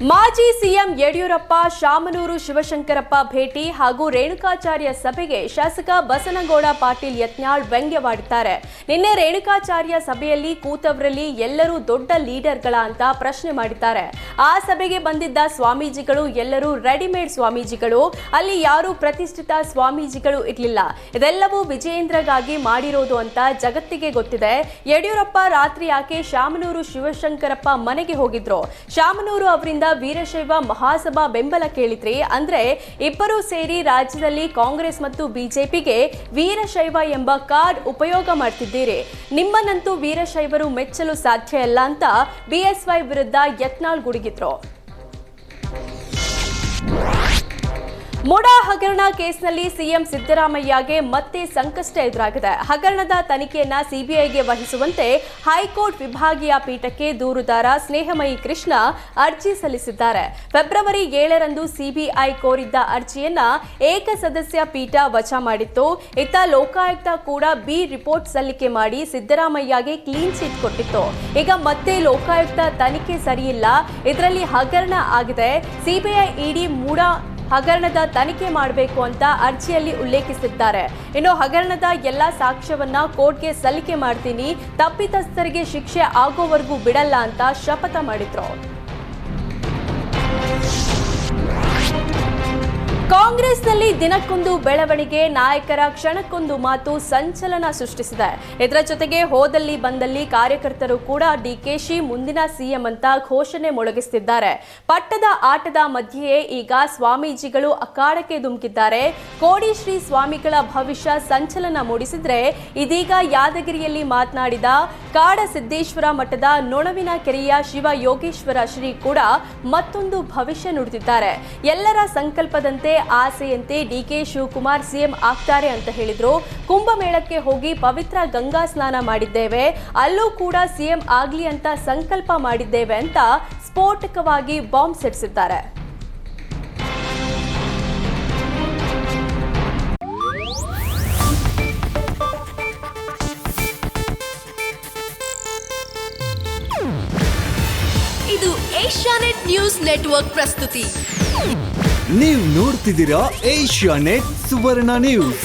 ಮಾಜಿ ಸಿಎಂ ಯಡಿಯೂರಪ್ಪ ಶಾಮನೂರು ಶಿವಶಂಕರಪ್ಪ ಭೇಟಿ ಹಾಗೂ ರೇಣುಕಾಚಾರ್ಯ ಸಭೆಗೆ ಶಾಸಕ ಬಸನಗೌಡ ಪಾಟೀಲ್ ಯತ್ನಾಳ್ ವ್ಯಂಗ್ಯವಾಡಿದ್ದಾರೆ. ನಿನ್ನೆ ರೇಣುಕಾಚಾರ್ಯ ಸಭೆಯಲ್ಲಿ ಕೂತವರಲ್ಲಿ ಎಲ್ಲರೂ ದೊಡ್ಡ ಲೀಡರ್ಗಳ ಅಂತ ಪ್ರಶ್ನೆ ಮಾಡಿದ್ದಾರೆ. ಆ ಸಭೆಗೆ ಬಂದಿದ್ದ ಸ್ವಾಮೀಜಿಗಳು ಎಲ್ಲರೂ ರೆಡಿಮೇಡ್ ಸ್ವಾಮೀಜಿಗಳು, ಅಲ್ಲಿ ಯಾರೂ ಪ್ರತಿಷ್ಠಿತ ಸ್ವಾಮೀಜಿಗಳು ಇರಲಿಲ್ಲ. ಇದೆಲ್ಲವೂ ವಿಜಯೇಂದ್ರಗಾಗಿ ಮಾಡಿರೋದು ಅಂತ ಜಗತ್ತಿಗೆ ಗೊತ್ತಿದೆ. ಯಡಿಯೂರಪ್ಪ ರಾತ್ರಿ ಯಾಕೆ ಶಾಮನೂರು ಶಿವಶಂಕರಪ್ಪ ಮನೆಗೆ ಹೋಗಿದ್ರು? ಶಾಮನೂರು ಅವರಿಂದ ವೀರಶೈವ ಮಹಾಸಭಾ ಬೆಂಬಲ ಕೇಳಿದ್ರಿ ಅಂದ್ರೆ ಇಬ್ಬರು ಸೇರಿ ರಾಜ್ಯದಲ್ಲಿ ಕಾಂಗ್ರೆಸ್ ಮತ್ತು ಬಿಜೆಪಿಗೆ ವೀರಶೈವ ಎಂಬ ಕಾರ್ಡ್ ಉಪಯೋಗ ಮಾಡ್ತಿದ್ದೀರಿ. ನಿಮ್ಮನ್ನಂತೂ ವೀರಶೈವರು ಮೆಚ್ಚಲು ಸಾಧ್ಯ ಇಲ್ಲ ಅಂತ ಬಿಎಸ್ವೈ ವಿರುದ್ಧ ಯತ್ನಾಳ್ ಗುಡುಗಿದ್ರು. ಮುಡಾ ಹಗರಣ ಕೇಸ್ನಲ್ಲಿ ಸಿಎಂ ಸಿದ್ದರಾಮಯ್ಯಗೆ ಮತ್ತೆ ಸಂಕಷ್ಟ ಎದುರಾಗಿದೆ. ಹಗರಣದ ತನಿಖೆಯನ್ನ ಸಿಬಿಐಗೆ ವಹಿಸುವಂತೆ ಹೈಕೋರ್ಟ್ ವಿಭಾಗೀಯ ಪೀಠಕ್ಕೆ ದೂರುದಾರ ಸ್ನೇಹಮಯಿ ಕೃಷ್ಣ ಅರ್ಜಿ ಸಲ್ಲಿಸಿದ್ದಾರೆ. ಫೆಬ್ರವರಿ 7ರಂದು ಸಿಬಿಐ ಕೋರಿದ್ದ ಅರ್ಜಿಯನ್ನ ಏಕಸದಸ್ಯ ಪೀಠ ವಜಾ ಮಾಡಿತ್ತು. ಇತ್ತ ಲೋಕಾಯುಕ್ತ ಕೂಡ ಬಿ ರಿಪೋರ್ಟ್ ಸಲ್ಲಿಕೆ ಮಾಡಿ ಸಿದ್ದರಾಮಯ್ಯಗೆ ಕ್ಲೀನ್ ಚಿಟ್ ಕೊಟ್ಟಿತ್ತು. ಈಗ ಮತ್ತೆ ಲೋಕಾಯುಕ್ತ ತನಿಖೆ ಸರಿಯಿಲ್ಲ, ಇದರಲ್ಲಿ ಹಗರಣ ಆಗಿದೆ, ಸಿಬಿಐ ಇಡಿ ಮುಡಾ ಹಗರಣದ ತನಿಖೆ ಮಾಡಬೇಕು ಅಂತ ಅರ್ಜಿಯಲ್ಲಿ ಉಲ್ಲೇಖಿಸಿದ್ದಾರೆ. ಇನ್ನು ಹಗರಣದ ಎಲ್ಲಾ ಸಾಕ್ಷ್ಯವನ್ನ ಕೋರ್ಟ್ಗೆ ಸಲ್ಲಿಕೆ ಮಾಡ್ತೀನಿ, ತಪ್ಪಿತಸ್ಥರಿಗೆ ಶಿಕ್ಷೆ ಆಗೋವರೆಗೂ ಬಿಡಲ್ಲ ಅಂತ ಶಪಥ ಮಾಡಿದ್ರು. ಕಾಂಗ್ರೆಸ್ನಲ್ಲಿ ದಿನಕ್ಕೊಂದು ಬೆಳವಣಿಗೆ, ನಾಯಕರ ಕ್ಷಣಕ್ಕೊಂದು ಮಾತು ಸಂಚಲನ ಸೃಷ್ಟಿಸಿದೆ. ಇದರ ಜೊತೆಗೆ ಹೋದಲ್ಲಿ ಬಂದಲ್ಲಿ ಕಾರ್ಯಕರ್ತರು ಕೂಡ ಡಿಕೆಶಿ ಮುಂದಿನ ಸಿಎಂ ಅಂತ ಘೋಷಣೆ ಮೊಳಗಿಸುತ್ತಿದ್ದಾರೆ. ಪಟ್ಟದ ಆಟದ ಮಧ್ಯೆಯೇ ಈಗ ಸ್ವಾಮೀಜಿಗಳು ಅಖಾಡಕ್ಕೆ ಧುಮುಕಿದ್ದಾರೆ. ಕೋಡಿ ಶ್ರೀ ಸ್ವಾಮಿಗಳ ಭವಿಷ್ಯ ಸಂಚಲನ ಮೂಡಿಸಿದ್ರೆ, ಇದೀಗ ಯಾದಗಿರಿಯಲ್ಲಿ ಮಾತನಾಡಿದ ಕಾಡಸಿದ್ದೇಶ್ವರ ಮಠದ ನೊಣವಿನ ಕೆರೆಯ ಶಿವ ಯೋಗೇಶ್ವರ ಶ್ರೀ ಕೂಡ ಮತ್ತೊಂದು ಭವಿಷ್ಯ ನುಡಿದಿದ್ದಾರೆ. ಎಲ್ಲರ ಸಂಕಲ್ಪದಂತೆ ಆಸೆಯಂತೆ ಡಿಕೆ ಶಿವಕುಮಾರ್ ಸಿಎಂ ಆಗ್ತಾರೆ ಅಂತ ಹೇಳಿದ್ರು. ಕುಂಭಮೇಳಕ್ಕೆ ಹೋಗಿ ಪವಿತ್ರ ಗಂಗಾ ಸ್ನಾನ ಮಾಡಿದ್ದೇವೆ, ಅಲ್ಲೂ ಕೂಡ ಸಿಎಂ ಆಗ್ಲಿ ಅಂತ ಸಂಕಲ್ಪ ಮಾಡಿದ್ದೇವೆ ಅಂತ ಸ್ಫೋಟಕವಾಗಿ ಬಾಂಬ್ ಸಿಡಿಸಿದ್ದಾರೆ. ಇದು ಏಷ್ಯಾನೆಟ್ ನ್ಯೂಸ್ ನೆಟ್ವರ್ಕ್ ಪ್ರಸ್ತುತಿ. ನೀವು ನೋಡ್ತಿದ್ದೀರಾ ಏಷ್ಯಾನೆಟ್ ಸುವರ್ಣ ನ್ಯೂಸ್.